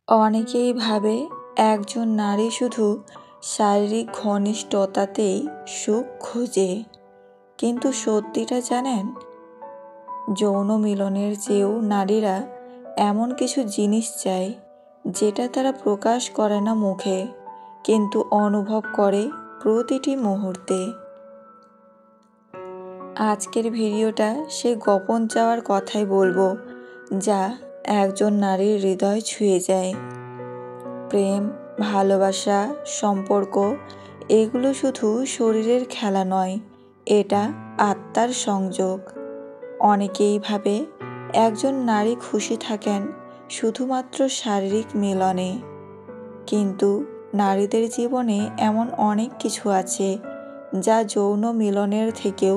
অনেকেই ভাবে একজন নারী শুধু শারীরিক ঘনিষ্ঠতাতেই সুখ খোঁজে, কিন্তু সত্যিটা জানেন, যৌন মিলনের চেয়েও নারীরা এমন কিছু জিনিস চায় যেটা তারা প্রকাশ করে না মুখে, কিন্তু অনুভব করে প্রতিটি মুহূর্তে। আজকের ভিডিওটা সে গোপন চাওয়ার কথাই বলবো, যা একজন নারীর হৃদয় ছুঁয়ে যায়। প্রেম, ভালোবাসা, সম্পর্ক এগুলো শুধু শরীরের খেলা নয়, এটা আত্মার সংযোগ। অনেকেই ভাবে একজন নারী খুশি থাকেন শুধুমাত্র শারীরিক মিলনে, কিন্তু নারীদের জীবনে এমন অনেক কিছু আছে যা যৌন মিলনের থেকেও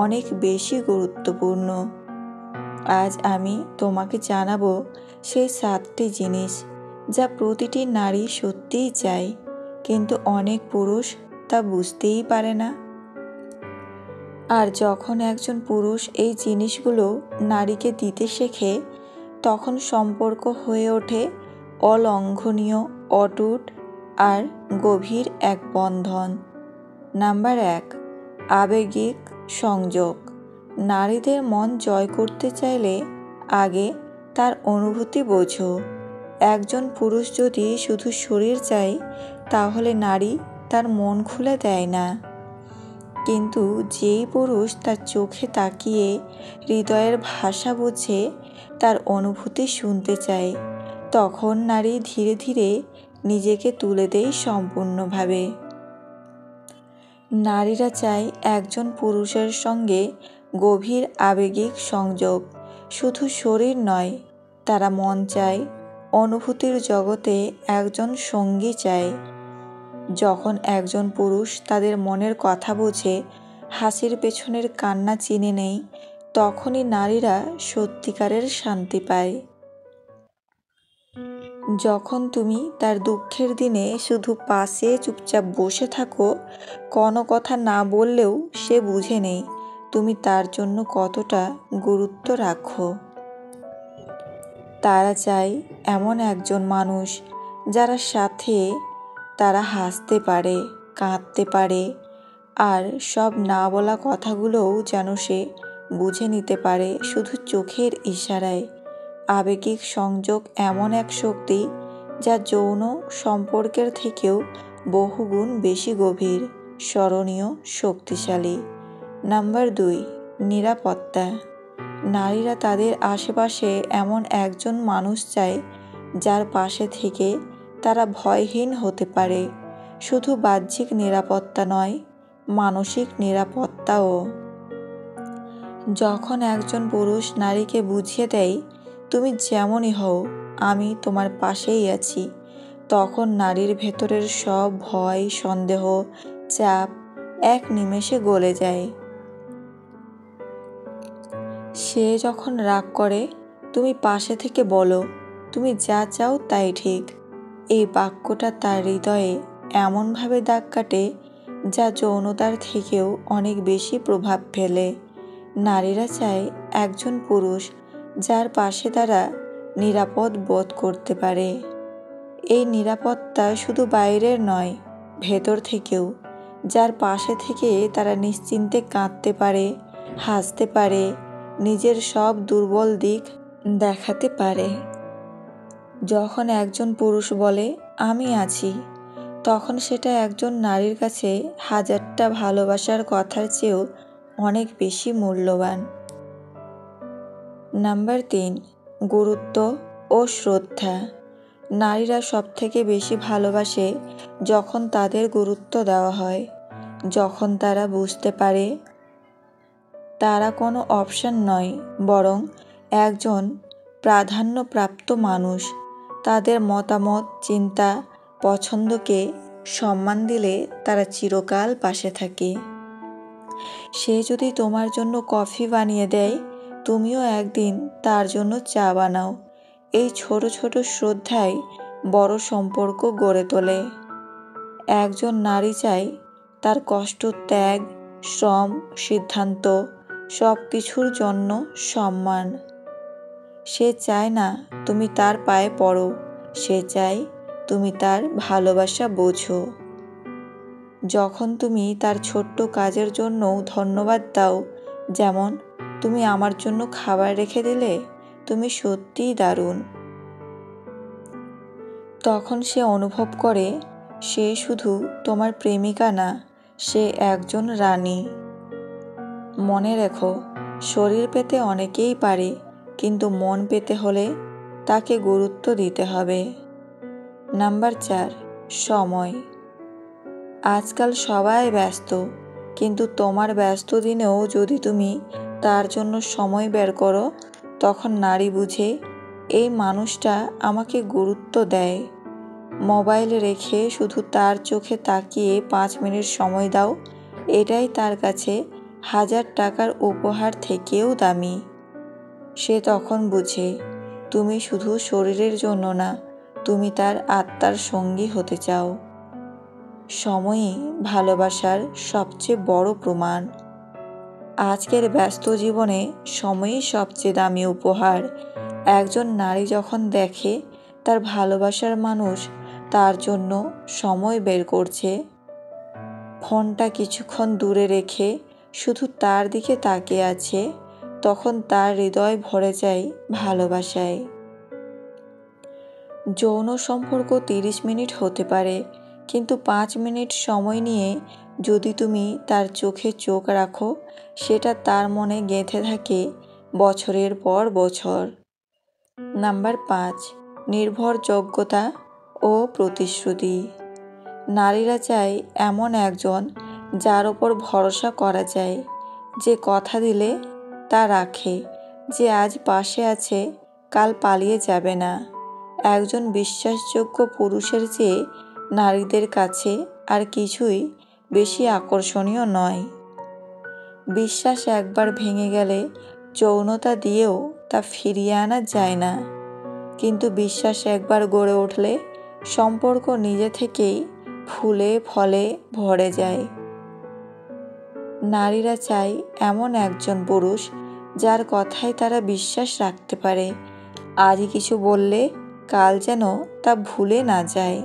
অনেক বেশি গুরুত্বপূর্ণ। আজ আমি তোমাকে জানাবো সেই 7টি জিনিস যা প্রতিটি নারী সত্যিই চায়, কিন্তু অনেক পুরুষ তা বুঝতেই পারে না। আর যখন একজন পুরুষ এই জিনিসগুলো নারীকে দিতে শেখে, তখন সম্পর্ক হয়ে ওঠে অলঙ্ঘনীয়, অটুট আর গভীর এক বন্ধন। নাম্বার 1, আবেগিক সংযোগ। নারীদের মন জয় করতে চাইলে আগে তার অনুভূতি বোঝো। একজন পুরুষ যদি শুধু শরীর চায়, তাহলে নারী তার মন খুলে দেয় না। কিন্তু যেই পুরুষ তার চোখে তাকিয়ে হৃদয়ের ভাষা বুঝে, তার অনুভূতি শুনতে চায়, তখন নারী ধীরে ধীরে নিজেকে তুলে দেয় সম্পূর্ণভাবে। নারীরা চায় একজন পুরুষের সঙ্গে গভীর আবেগিক সংযোগ, শুধু শরীর নয়, তারা মন চায়, অনুভূতির জগতে একজন সঙ্গী চায়। যখন একজন পুরুষ তাদের মনের কথা বোঝে, হাসির পেছনের কান্না চিনে নেয়, তখনই নারীরা সত্যিকারের শান্তি পায়। যখন তুমি তার দুঃখের দিনে শুধু পাশে চুপচাপ বসে থাকো, কোনো কথা না বললেও সে বুঝে নেয় তুমি তার জন্য কতটা গুরুত্ব রাখো। তারা চায় এমন একজন মানুষ যার সাথে তারা হাসতে পারে, কাঁদতে পারে, আর সব না বলা কথাগুলোও যেন সে বুঝে নিতে পারে শুধু চোখের ইশারায়। আবেগিক সংযোগ এমন এক শক্তি যা যৌন সম্পর্কের থেকেও বহুগুণ বেশি গভীর, স্মরণীয়, শক্তিশালী। নাম্বার 2, নিরাপত্তা। নারীরা তাদের আশেপাশে এমন একজন মানুষ চায় যার পাশে থেকে তারা ভয়হীন হতে পারে। শুধু বাহ্যিক নিরাপত্তা নয়, মানসিক নিরাপত্তাও। যখন একজন পুরুষ নারীকে বুঝিয়ে দেয়, তুমি যেমনই হও, আমি তোমার পাশেই আছি, তখন নারীর ভেতরের সব ভয়, সন্দেহ, চাপ এক নিমেষে গলে যায়। সে যখন রাগ করে, তুমি পাশে থেকে বলো, তুমি যা চাও তাই ঠিক। এই বাক্যটা তার হৃদয়ে এমনভাবে দাগ কাটে যা যৌনতার থেকেও অনেক বেশি প্রভাব ফেলে। নারীরা চায় একজন পুরুষ যার পাশে তারা নিরাপদ বোধ করতে পারে। এই নিরাপত্তা শুধু বাইরের নয়, ভেতর থেকেও। যার পাশে থেকে তারা নিশ্চিন্তে কাঁদতে পারে, হাসতে পারে, নিজের সব দুর্বল দিক দেখাতে পারে। যখন একজন পুরুষ বলে আমি আছি, তখন সেটা একজন নারীর কাছে হাজারটা ভালোবাসার কথার চেয়েও অনেক বেশি মূল্যবান। নাম্বার 3, গুরুত্ব ও শ্রদ্ধা। নারীরা সবথেকে বেশি ভালোবাসে যখন তাদের গুরুত্ব দেওয়া হয়, যখন তারা বুঝতে পারে তারা কোনো অপশন নয়, বরং একজন প্রাধান্যপ্রাপ্ত মানুষ। তাদের মতামত, চিন্তা, পছন্দকে সম্মান দিলে তারা চিরকাল পাশে থাকে। সে যদি তোমার জন্য কফি বানিয়ে দেয়, তুমিও একদিন তার জন্য চা বানাও। এই ছোট ছোট শ্রদ্ধাই বড় সম্পর্ক গড়ে তোলে। একজন নারী চায় তার কষ্ট, ত্যাগ, শ্রম, সিদ্ধান্ত সব কিছুর জন্য সম্মান। সে চায় না তুমি তার পায়ে পড়ো, সে চায় তুমি তার ভালোবাসা বোঝো। যখন তুমি তার ছোট্ট কাজের জন্যও ধন্যবাদ দাও, যেমন তুমি আমার জন্য খাবার রেখে দিলে, তুমি সত্যিই দারুণ, তখন সে অনুভব করে সে শুধু তোমার প্রেমিকা না, সে একজন রানী। মনে রেখো, শরীর পেতে অনেকেই পারে, কিন্তু মন পেতে হলে তাকে গুরুত্ব দিতে হবে। নাম্বার 4, সময়। আজকাল সবাই ব্যস্ত, কিন্তু তোমার ব্যস্ত দিনেও যদি তুমি তার জন্য সময় বের করো, তখন নারী বুঝে এই মানুষটা আমাকে গুরুত্ব দেয়। মোবাইল রেখে শুধু তার চোখে তাকিয়ে 5 মিনিট সময় দাও, এটাই তার কাছে 1000 টাকার উপহার থেকেও দামি। সে তখন বুঝে তুমি শুধু শরীরের জন্য না, তুমি তার আত্মার সঙ্গী হতে চাও। সময়ই ভালোবাসার সবচেয়ে বড় প্রমাণ। আজকের ব্যস্ত জীবনে সময়ই সবচেয়ে দামি উপহার। একজন নারী যখন দেখে তার ভালোবাসার মানুষ তার জন্য সময় বের করছে, ফোনটা কিছুক্ষণ দূরে রেখে শুধু তার দিকে তাকিয়ে আছে, তখন তার হৃদয় ভরে যায় ভালোবাসায়। যৌন সম্পর্ক 30 মিনিট হতে পারে, কিন্তু 5 মিনিট সময় নিয়ে যদি তুমি তার চোখে চোখ রাখো, সেটা তার মনে গেঁথে থাকে বছরের পর বছর। নাম্বার 5, নির্ভরযোগ্যতা ও প্রতিশ্রুতি। নারীরা চায় এমন একজন যার ওপর ভরসা করা যায়, যে কথা দিলে তা রাখে, যে আজ পাশে আছে কাল পালিয়ে যাবে না। একজন বিশ্বাসযোগ্য পুরুষের চেয়ে নারীদের কাছে আর কিছুই বেশি আকর্ষণীয় নয়। বিশ্বাস একবার ভেঙে গেলে যৌনতা দিয়েও তা ফিরিয়ে আনা যায় না, কিন্তু বিশ্বাস একবার গড়ে উঠলে সম্পর্ক নিজে থেকেই ফুলে ফলে ভরে যায়। নারীরা চায় এমন একজন পুরুষ যার কথায় তারা বিশ্বাস রাখতে পারে, আজ কিছু বললে কাল যেন তা ভুলে না যায়।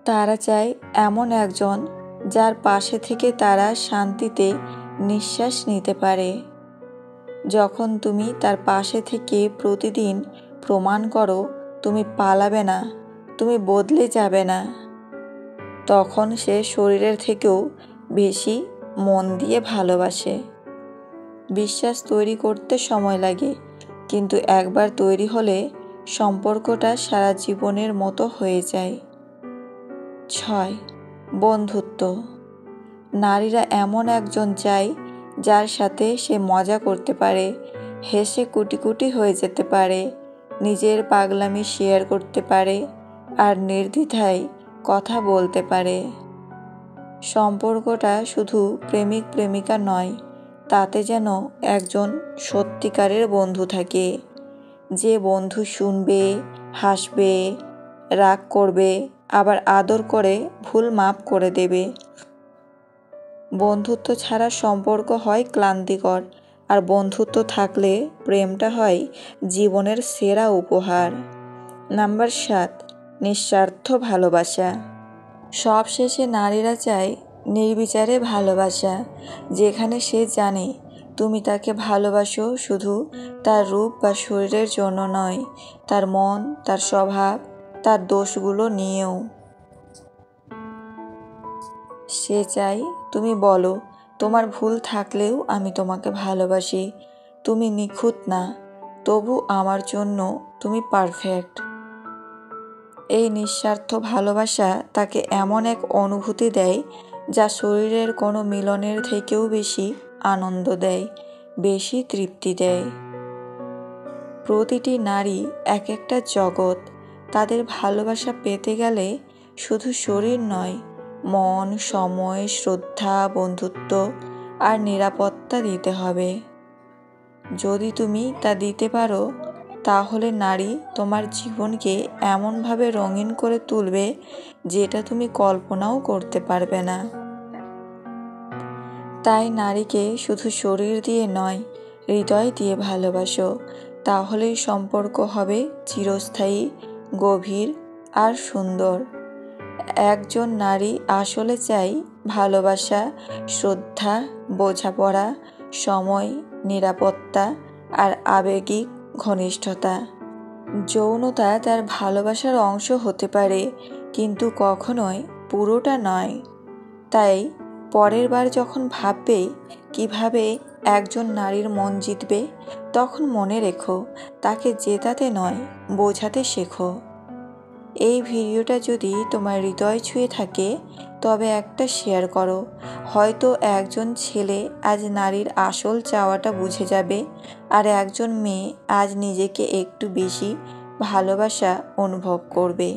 তারা চায় এমন একজন যার পাশে থেকে তারা শান্তিতে নিঃশ্বাস নিতে পারে। যখন তুমি তার পাশে থেকে প্রতিদিন প্রমাণ করো তুমি পালাবে না, তুমি বদলে যাবে না, তখন সে শরীরের থেকেও বেশি মন দিয়ে ভালোবাসে। বিশ্বাস তৈরি করতে সময় লাগে, কিন্তু একবার তৈরি হলে সম্পর্কটা সারা জীবনের মতো হয়ে যায়। 6, বন্ধুত্ব। নারীরা এমন একজন চায় যার সাথে সে মজা করতে পারে, হেসে কুটি কুটি হয়ে যেতে পারে, নিজের পাগলামি শেয়ার করতে পারে, আর নির্দ্বিধায় কথা বলতে পারে। সম্পর্কটা শুধু প্রেমিক প্রেমিকা নয়, তাতে যেন একজন সত্যিকারের বন্ধু থাকে, যে বন্ধু শুনবে, হাসবে, রাগ করবে, আবার আদর করে ভুল মাপ করে দেবে। বন্ধুত্ব ছাড়া সম্পর্ক হয় ক্লান্তিকর, আর বন্ধুত্ব থাকলে প্রেমটা হয় জীবনের সেরা উপহার। নাম্বার 7, নিঃস্বার্থ ভালোবাসা। সবশেষে নারীরা চায় নির্বিচারে ভালোবাসা, যেখানে সে জানে তুমি তাকে ভালোবাসো শুধু তার রূপ বা শরীরের জন্য নয়, তার মন, তার স্বভাব, তার দোষগুলো নিয়েও। সে চাই তুমি বলো তোমার ভুল থাকলেও আমি তোমাকে ভালোবাসি, তুমি নিখুঁত না, তবু আমার জন্য তুমি পারফেক্ট। এই নিঃস্বার্থ ভালোবাসা তাকে এমন এক অনুভূতি দেয় যা শরীরের কোনো মিলনের থেকেও বেশি আনন্দ দেয়, বেশি তৃপ্তি দেয়। প্রতিটি নারী এক একটা জগৎ, তাদের ভালোবাসা পেতে গেলে শুধু শরীর নয়, মন, সময়, শ্রদ্ধা, বন্ধুত্ব আর নিরাপত্তা দিতে হবে। যদি তুমি তা দিতে পারো, তাহলে নারী তোমার জীবনকে এমনভাবে রঙিন করে তুলবে যেটা তুমি কল্পনাও করতে পারবে না। তাই নারীকে শুধু শরীর দিয়ে নয়, হৃদয় দিয়ে ভালোবাসো, তাহলেই সম্পর্ক হবে চিরস্থায়ী, গভীর আর সুন্দর। একজন নারী আসলে চাই ভালোবাসা, শ্রদ্ধা, বোঝাপড়া, সময়, নিরাপত্তা আর আবেগিক ঘনিষ্ঠতা। যৌনতা তার ভালোবাসার অংশ হতে পারে, কিন্তু কখনোই পুরোটা নয়। তাই পরের বার যখন ভাববে কিভাবে একজন নারীর মন জিতবে, তখন মনে রেখো তাকে জেতাতে নয়, বোঝাতে শেখো। এই ভিডিওটা যদি তোমার হৃদয় ছুঁয়ে থাকে, তবে একটা শেয়ার করো। হয়তো একজন ছেলে আজ নারীর আসল চাওয়াটা বুঝে যাবে, আর একজন মেয়ে আজ নিজেকে একটু বেশি ভালোবাসা অনুভব করবে।